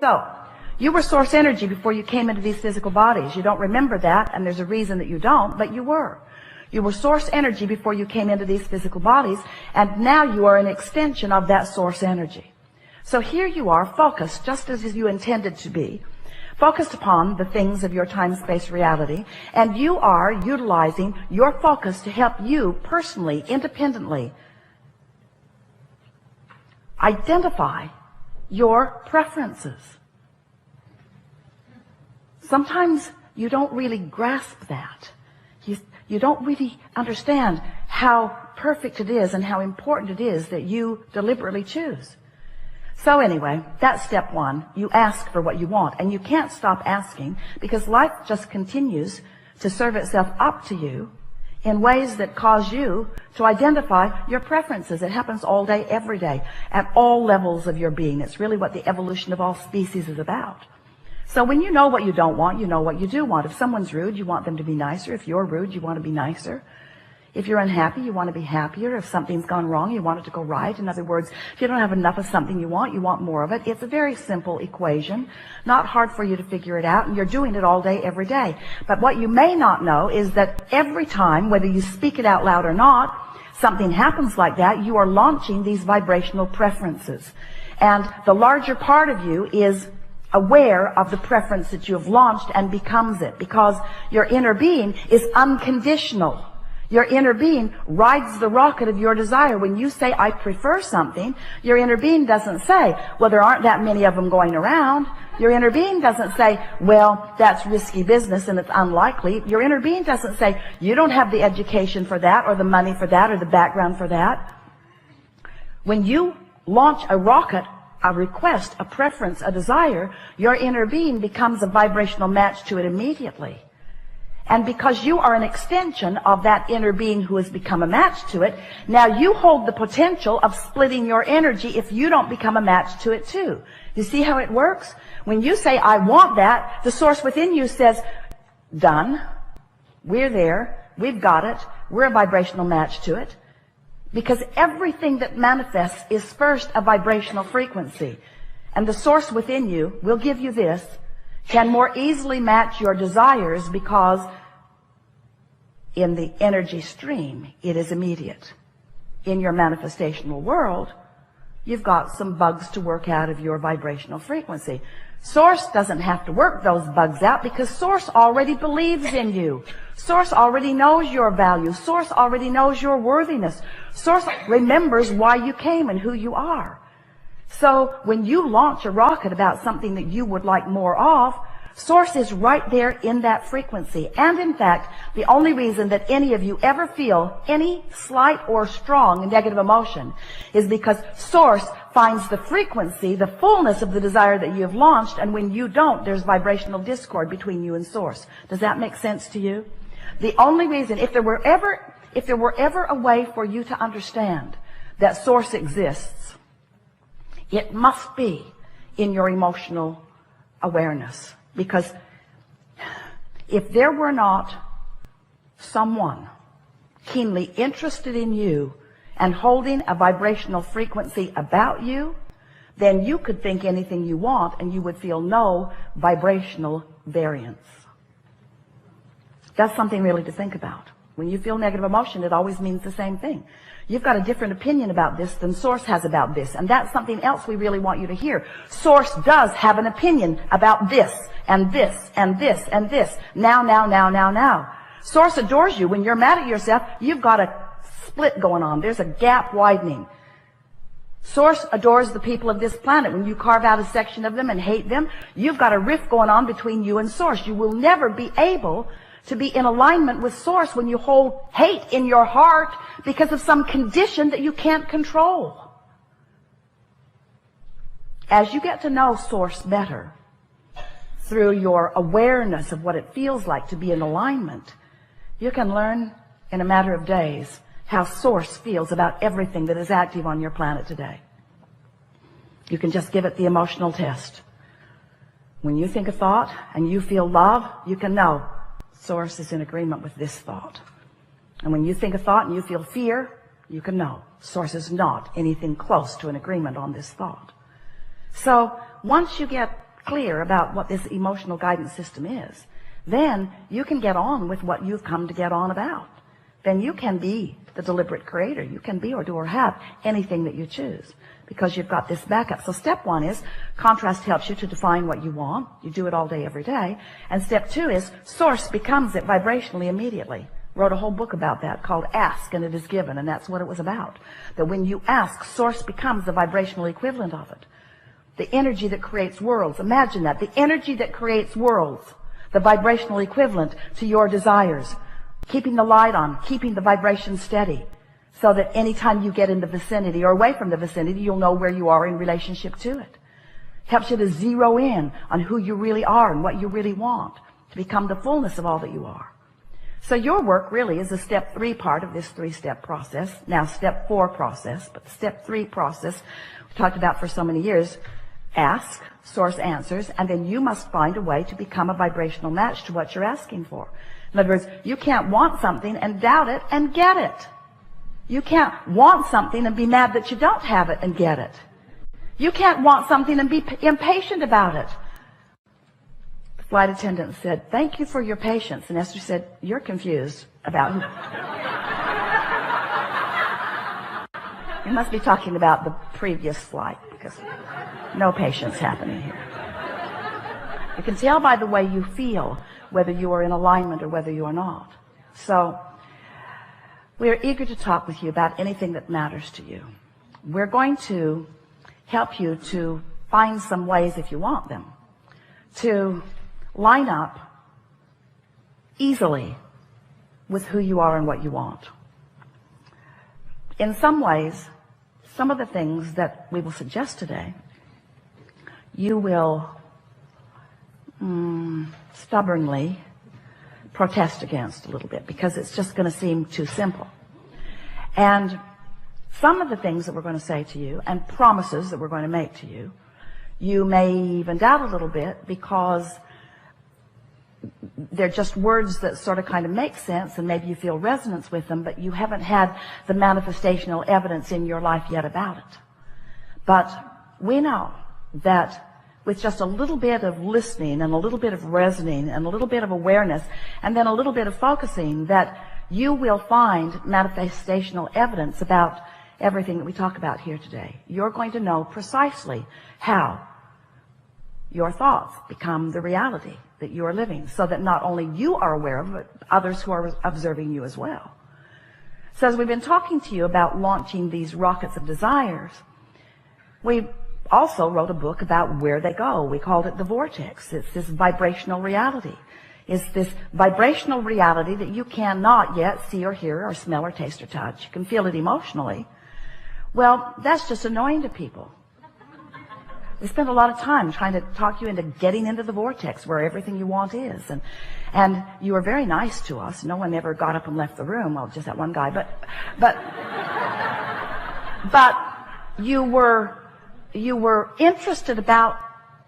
So, you were source energy before you came into these physical bodies. You don't remember that, and there's a reason that you don't, but you were. You were source energy before you came into these physical bodies, and now you are an extension of that source energy. So here you are, focused, just as you intended to be, focused upon the things of your time-space reality, and you are utilizing your focus to help you personally, independently, identify your preferences. Sometimes you don't really grasp that. You don't really understand how perfect it is and how important it is that you deliberately choose. So anyway, that's step one. You ask for what you want, and you can't stop asking because life just continues to serve itself up to you in ways that cause you to identify your preferences. It happens all day, every day, at all levels of your being. It's really what the evolution of all species is about. So when you know what you don't want, you know what you do want. If someone's rude, you want them to be nicer. If you're rude, you want to be nicer. If you're unhappy, you want to be happier. If something's gone wrong, you want it to go right. In other words, if you don't have enough of something you want more of it. It's a very simple equation, not hard for you to figure it out, and you're doing it all day, every day. But what you may not know is that every time, whether you speak it out loud or not, something happens like that, you are launching these vibrational preferences. And the larger part of you is aware of the preference that you have launched and becomes it, because your inner being is unconditional. Your inner being rides the rocket of your desire. When you say, I prefer something, your inner being doesn't say, well, there aren't that many of them going around. Your inner being doesn't say, well, that's risky business and it's unlikely. Your inner being doesn't say, you don't have the education for that, or the money for that, or the background for that. When you launch a rocket, a request, a preference, a desire, your inner being becomes a vibrational match to it immediately. And because you are an extension of that inner being who has become a match to it, now you hold the potential of splitting your energy if you don't become a match to it too. You see how it works? When you say, I want that, the source within you says, done. We're there. We've got it. We're a vibrational match to it. Because everything that manifests is first a vibrational frequency. And the source within you will give you this, can more easily match your desires because in the energy stream, it is immediate. In your manifestational world, you've got some bugs to work out of your vibrational frequency. Source doesn't have to work those bugs out because Source already believes in you. Source already knows your value. Source already knows your worthiness. Source remembers why you came and who you are. So when you launch a rocket about something that you would like more of, Source is right there in that frequency. And in fact, the only reason that any of you ever feel any slight or strong negative emotion is because Source finds the frequency, the fullness of the desire that you have launched, and when you don't, there's vibrational discord between you and Source. Does that make sense to you? The only reason, if there were ever a way for you to understand that Source exists, it must be in your emotional awareness. Because if there were not someone keenly interested in you and holding a vibrational frequency about you, then you could think anything you want and you would feel no vibrational variance. That's something really to think about. When you feel negative emotion, it always means the same thing. You've got a different opinion about this than Source has about this. And that's something else we really want you to hear. Source does have an opinion about this, and this, and this, and this. Now. Source adores you. When you're mad at yourself, you've got a split going on. There's a gap widening. Source adores the people of this planet. When you carve out a section of them and hate them, you've got a rift going on between you and Source. You will never be able to be in alignment with Source when you hold hate in your heart because of some condition that you can't control. As you get to know Source better, through your awareness of what it feels like to be in alignment, you can learn in a matter of days how Source feels about everything that is active on your planet today. You can just give it the emotional test. When you think a thought and you feel love, you can know Source is in agreement with this thought. And when you think a thought and you feel fear, you can know Source is not anything close to an agreement on this thought. So once you get clear about what this emotional guidance system is, then you can get on with what you've come to get on about. Then you can be the deliberate creator. You can be or do or have anything that you choose because you've got this backup. So step one is contrast helps you to define what you want. You do it all day, every day. And step two is source becomes it vibrationally immediately. Wrote a whole book about that called Ask and It Is Given, and that's what it was about. That when you ask, source becomes the vibrational equivalent of it. The energy that creates worlds. Imagine that. The energy that creates worlds. The vibrational equivalent to your desires. Keeping the light on, keeping the vibration steady, so that anytime you get in the vicinity or away from the vicinity, you'll know where you are in relationship to it. Helps you to zero in on who you really are and what you really want, to become the fullness of all that you are. So your work really is the step 3 part of this 3-step process. Now step 4 process, but the step 3 process we talked about for so many years. Ask, source answers, and then you must find a way to become a vibrational match to what you're asking for. In other words, you can't want something and doubt it and get it. You can't want something and be mad that you don't have it and get it. You can't want something and be impatient about it. The flight attendant said, "Thank you for your patience." And Esther said, "You're confused about who." You must be talking about the previous flight because no patience happening here. You can tell by the way you feel whether you are in alignment or whether you are not. So we are eager to talk with you about anything that matters to you. We're going to help you to find some ways, if you want them, to line up easily with who you are and what you want. In some ways, some of the things that we will suggest today, you will stubbornly protest against a little bit because it's just going to seem too simple. And some of the things that we're going to say to you and promises that we're going to make to you, you may even doubt a little bit because they're just words that sort of kind of make sense and maybe you feel resonance with them, but you haven't had the manifestational evidence in your life yet about it. But we know that with just a little bit of listening and a little bit of resonating and a little bit of awareness and then a little bit of focusing, that you will find manifestational evidence about everything that we talk about here today. You're going to know precisely how your thoughts become the reality that you are living, so that not only you are aware of it, but others who are observing you as well. So as we've been talking to you about launching these rockets of desires, we also wrote a book about where they go. We called it The Vortex. It's this vibrational reality. It's this vibrational reality that you cannot yet see or hear or smell or taste or touch. You can feel it emotionally. Well, that's just annoying to people. We spend a lot of time trying to talk you into getting into the vortex where everything you want is. And you were very nice to us. No one ever got up and left the room. Well, just that one guy. But you were interested about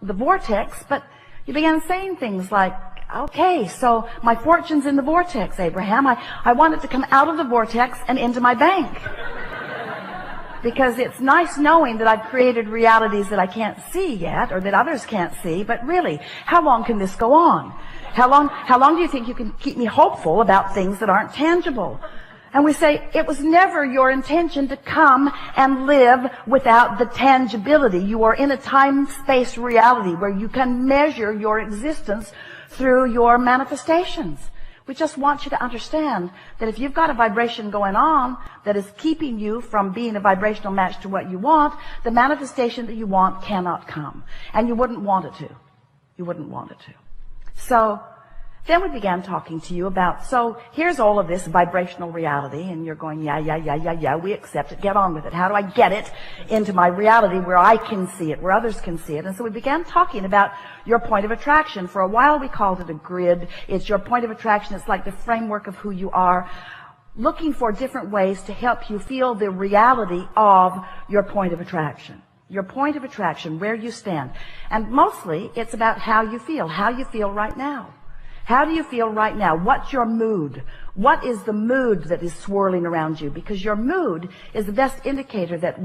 the vortex, but you began saying things like, "Okay, so my fortune's in the vortex, Abraham. I want it to come out of the vortex and into my bank. Because it's nice knowing that I've created realities that I can't see yet, or that others can't see, but really, how long can this go on? How long do you think you can keep me hopeful about things that aren't tangible?" And we say, it was never your intention to come and live without the tangibility. You are in a time-space reality where you can measure your existence through your manifestations. We just want you to understand that if you've got a vibration going on that is keeping you from being a vibrational match to what you want, the manifestation that you want cannot come. And you wouldn't want it to. You wouldn't want it to. So then we began talking to you about, so here's all of this vibrational reality, and you're going, yeah, we accept it, get on with it. How do I get it into my reality where I can see it, where others can see it? And so we began talking about your point of attraction. For a while we called it a grid. It's your point of attraction. It's like the framework of who you are, looking for different ways to help you feel the reality of your point of attraction. Your point of attraction, where you stand. And mostly it's about how you feel right now. How do you feel right now? What's your mood? What is the mood that is swirling around you? Because your mood is the best indicator that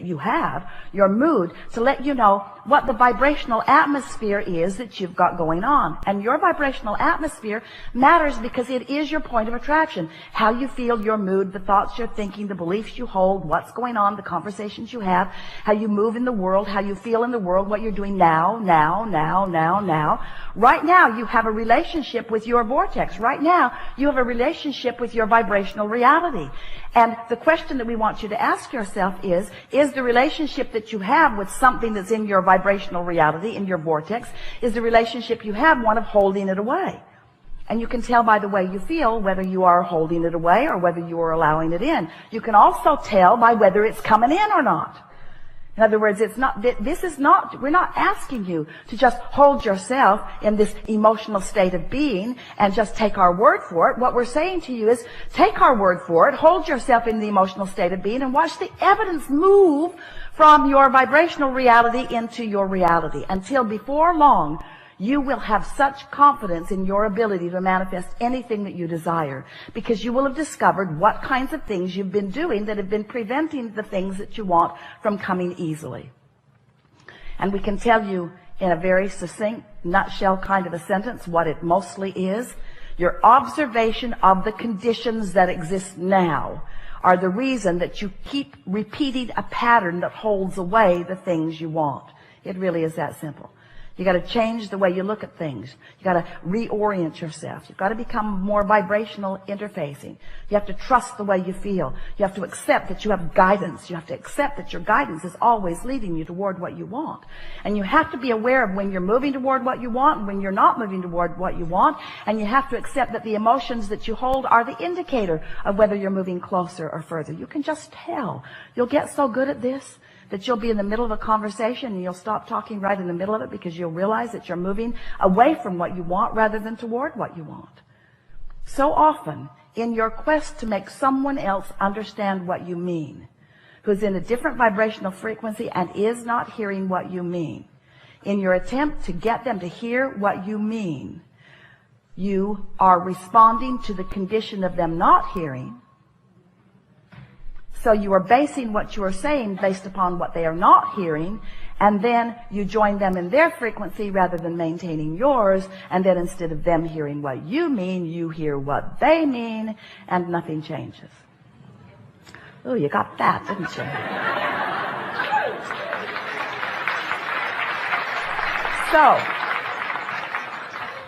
you have, your mood, to let you know what the vibrational atmosphere is that you've got going on. And your vibrational atmosphere matters because it is your point of attraction. How you feel, your mood, the thoughts you're thinking, the beliefs you hold, what's going on, the conversations you have, how you move in the world, how you feel in the world, what you're doing now. Right now, you have a relationship with your vortex. Right now, you have a relationship with your vibrational reality. And the question that we want you to ask yourself is the relationship that you have with something that's in your vibrational reality, in your vortex, is the relationship you have one of holding it away? And you can tell by the way you feel whether you are holding it away or whether you are allowing it in. You can also tell by whether it's coming in or not. In other words, we're not asking you to just hold yourself in this emotional state of being and just take our word for it. What we're saying to you is take our word for it, hold yourself in the emotional state of being, and watch the evidence move from your vibrational reality into your reality until before long you will have such confidence in your ability to manifest anything that you desire, because you will have discovered what kinds of things you've been doing that have been preventing the things that you want from coming easily. And we can tell you in a very succinct, nutshell kind of a sentence what it mostly is. Your observation of the conditions that exist now are the reason that you keep repeating a pattern that holds away the things you want. It really is that simple. You got to change the way you look at things. You got to reorient yourself. You've got to become more vibrational interfacing. You have to trust the way you feel. You have to accept that you have guidance. You have to accept that your guidance is always leading you toward what you want. And you have to be aware of when you're moving toward what you want and when you're not moving toward what you want. And you have to accept that the emotions that you hold are the indicator of whether you're moving closer or further. You can just tell. You'll get so good at this that you'll be in the middle of a conversation and you'll stop talking right in the middle of it because you'll realize that you're moving away from what you want rather than toward what you want. So often, in your quest to make someone else understand what you mean, who's in a different vibrational frequency and is not hearing what you mean, in your attempt to get them to hear what you mean, you are responding to the condition of them not hearing. So you are basing what you are saying based upon what they are not hearing, and then you join them in their frequency rather than maintaining yours, and then instead of them hearing what you mean, you hear what they mean, and nothing changes. Oh, you got that, didn't you? So,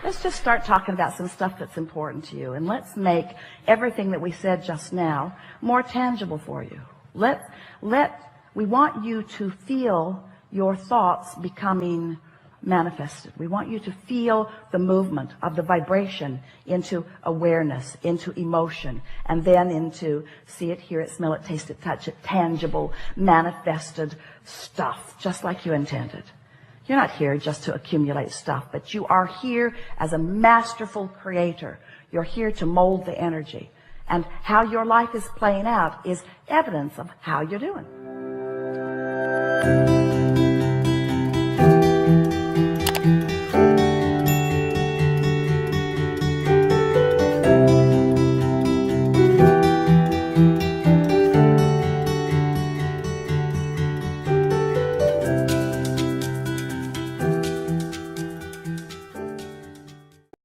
let's just start talking about some stuff that's important to you, and let's make everything that we said just now more tangible for you. We want you to feel your thoughts becoming manifested. We want you to feel the movement of the vibration into awareness, into emotion, and then into see it, hear it, smell it, taste it, touch it, tangible, manifested stuff, just like you intended. You're not here just to accumulate stuff, but you are here as a masterful creator. You're here to mold the energy. And how your life is playing out is evidence of how you're doing.